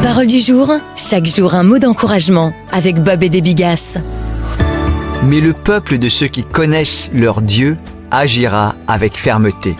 Parole du jour, chaque jour un mot d'encouragement avec Bob et des Bigas. Mais le peuple de ceux qui connaissent leur Dieu agira avec fermeté.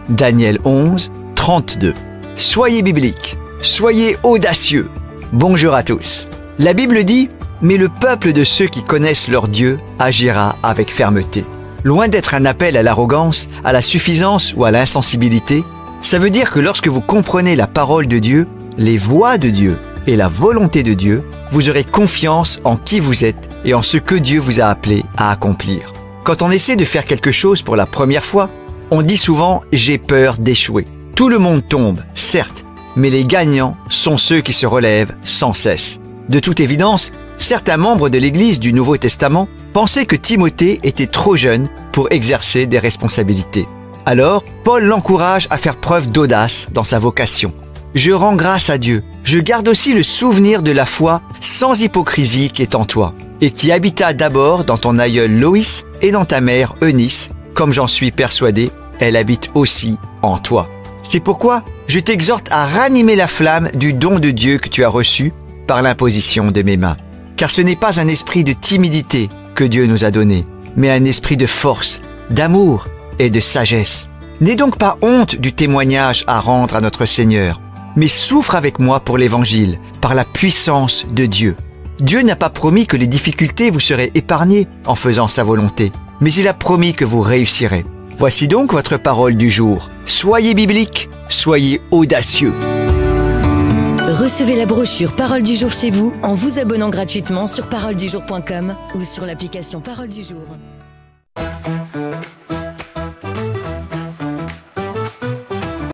Daniel 11, 32. Soyez bibliques, soyez audacieux. Bonjour à tous. La Bible dit « Mais le peuple de ceux qui connaissent leur Dieu agira avec fermeté ». Loin d'être un appel à l'arrogance, à la suffisance ou à l'insensibilité, ça veut dire que lorsque vous comprenez la parole de Dieu, les voies de Dieu et la volonté de Dieu, vous aurez confiance en qui vous êtes et en ce que Dieu vous a appelé à accomplir. Quand on essaie de faire quelque chose pour la première fois, on dit souvent « j'ai peur d'échouer ». Tout le monde tombe, certes, mais les gagnants sont ceux qui se relèvent sans cesse. De toute évidence, certains membres de l'Église du Nouveau Testament pensaient que Timothée était trop jeune pour exercer des responsabilités. Alors, Paul l'encourage à faire preuve d'audace dans sa vocation. Je rends grâce à Dieu. Je garde aussi le souvenir de la foi sans hypocrisie qui est en toi et qui habita d'abord dans ton aïeul Loïs et dans ta mère Eunice. Comme j'en suis persuadé, elle habite aussi en toi. C'est pourquoi je t'exhorte à ranimer la flamme du don de Dieu que tu as reçu par l'imposition de mes mains. Car ce n'est pas un esprit de timidité que Dieu nous a donné, mais un esprit de force, d'amour et de sagesse. N'aie donc pas honte du témoignage à rendre à notre Seigneur, mais souffre avec moi pour l'Évangile, par la puissance de Dieu. Dieu n'a pas promis que les difficultés vous seraient épargnées en faisant sa volonté, mais il a promis que vous réussirez. Voici donc votre parole du jour. Soyez bibliques, soyez audacieux. Recevez la brochure Parole du jour chez vous en vous abonnant gratuitement sur paroledujour.com ou sur l'application Parole du jour.